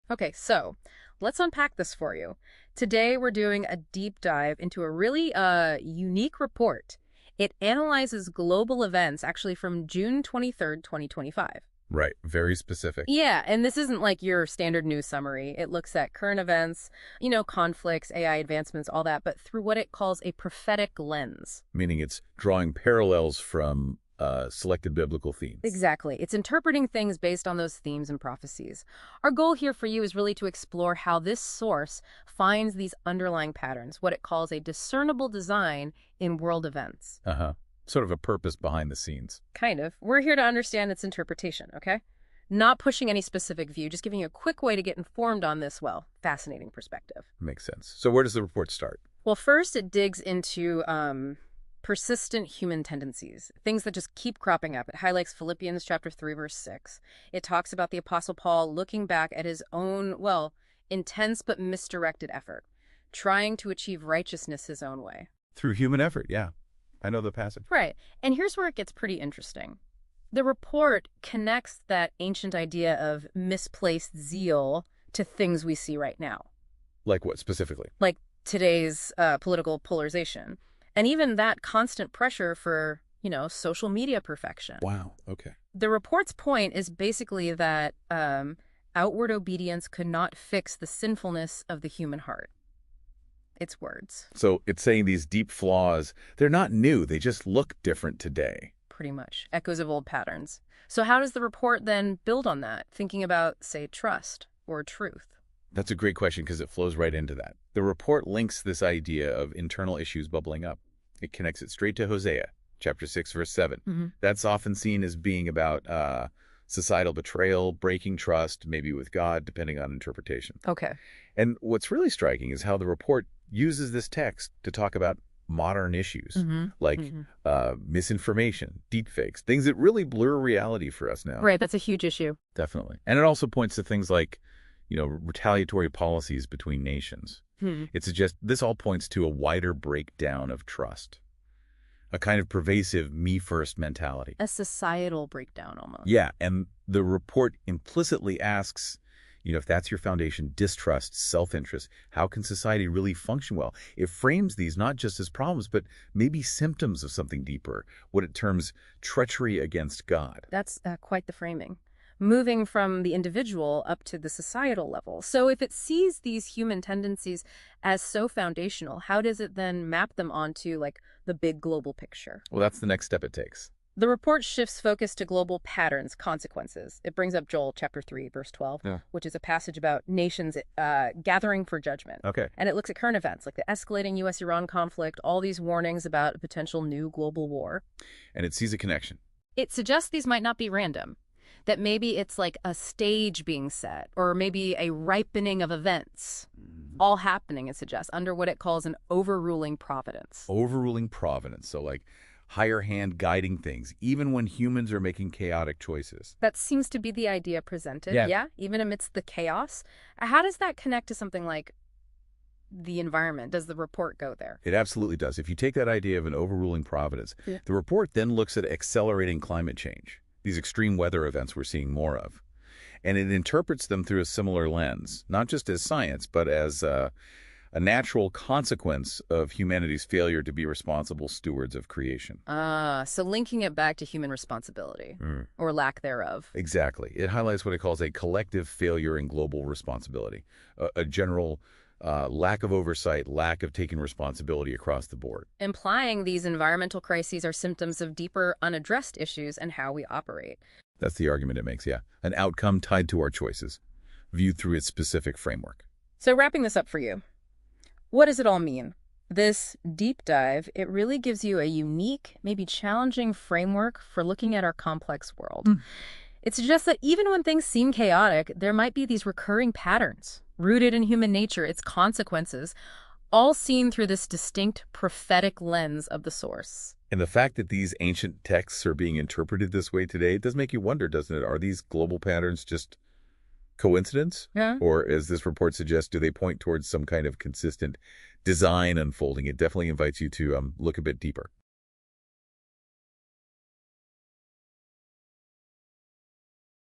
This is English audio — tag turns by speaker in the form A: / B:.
A: Okay, so let's unpack this for you. Today, we're doing a deep dive into a really unique report. It analyzes global events actually from June 23rd, 2025.
B: Right. Very specific.
A: Yeah, and this isn't like your standard news summary. It looks at current events, conflicts, AI advancements, all that, but through what it calls a prophetic lens.
B: Meaning it's drawing parallels from selected biblical themes.
A: Exactly. It's interpreting things based on those themes and prophecies. Our goal here for you is really to explore how this source finds these underlying patterns, what it calls a discernible design in world events.
B: Uh-huh. Sort of a purpose behind the scenes.
A: Kind of. We're here to understand its interpretation, okay? Not pushing any specific view, just giving you a quick way to get informed on this, fascinating perspective.
B: Makes sense. So where does the report start?
A: Well, first it digs into persistent human tendencies, things that just keep cropping up. It highlights Philippians chapter 3, verse 6. It talks about the Apostle Paul looking back at his own, intense but misdirected effort, trying to achieve righteousness his own way.
B: Through human effort, yeah. I know the passage.
A: Right. And here's where it gets pretty interesting. The report connects that ancient idea of misplaced zeal to things we see right now.
B: Like what specifically?
A: Like today's political polarization. And even that constant pressure for, social media perfection.
B: Wow. Okay.
A: The report's point is basically that outward obedience could not fix the sinfulness of the human heart. It's words.
B: So it's saying these deep flaws, they're not new. They just look different today.
A: Pretty much. Echoes of old patterns. So how does the report then build on that, thinking about, say, trust or truth?
B: That's a great question because it flows right into that. The report links this idea of internal issues bubbling up. It connects it straight to Hosea, chapter 6, verse 7.
A: Mm-hmm.
B: That's often seen as being about societal betrayal, breaking trust, maybe with God, depending on interpretation.
A: Okay.
B: And what's really striking is how the report uses this text to talk about modern issues like misinformation, deepfakes, things that really blur reality for us now.
A: Right, that's a huge issue.
B: Definitely. And it also points to things like, retaliatory policies between nations. It suggests this all points to a wider breakdown of trust, a kind of pervasive me-first mentality.
A: A societal breakdown almost.
B: Yeah, and the report implicitly asks, if that's your foundation, distrust, self-interest, how can society really function well? It frames these not just as problems, but maybe symptoms of something deeper, what it terms treachery against God.
A: That's quite the framing. Moving from the individual up to the societal level. So if it sees these human tendencies as so foundational, how does it then map them onto, the big global picture?
B: Well, that's the next step it takes.
A: The report shifts focus to global patterns, consequences. It brings up Joel chapter 3, verse 12, which is a passage about nations gathering for judgment.
B: Okay.
A: And it looks at current events like the escalating U.S.-Iran conflict, all these warnings about a potential new global war.
B: And it sees a connection.
A: It suggests these might not be random, that maybe it's like a stage being set, or maybe a ripening of events, all happening, it suggests, under what it calls an overruling providence.
B: Overruling providence. So higher hand guiding things, even when humans are making chaotic choices.
A: That seems to be the idea presented,
B: yeah,
A: even amidst the chaos. How does that connect to something like the environment? Does the report go there?
B: It absolutely does. If you take that idea of an overruling providence, the report then looks at accelerating climate change, these extreme weather events we're seeing more of. And it interprets them through a similar lens, not just as science, but as a natural consequence of humanity's failure to be responsible stewards of creation.
A: So linking it back to human responsibility, or lack thereof.
B: Exactly. It highlights what it calls a collective failure in global responsibility, a general lack of oversight, lack of taking responsibility across the board.
A: Implying these environmental crises are symptoms of deeper, unaddressed issues and how we operate.
B: That's the argument it makes, yeah. An outcome tied to our choices, viewed through its specific framework.
A: So wrapping this up for you, what does it all mean? This deep dive, it really gives you a unique, maybe challenging framework for looking at our complex world. It suggests that even when things seem chaotic, there might be these recurring patterns rooted in human nature, its consequences, all seen through this distinct prophetic lens of the source.
B: And the fact that these ancient texts are being interpreted this way today, it does make you wonder, doesn't it? Are these global patterns just coincidence?
A: Yeah.
B: Or, as this report suggests, do they point towards some kind of consistent design unfolding? It definitely invites you to look a bit deeper.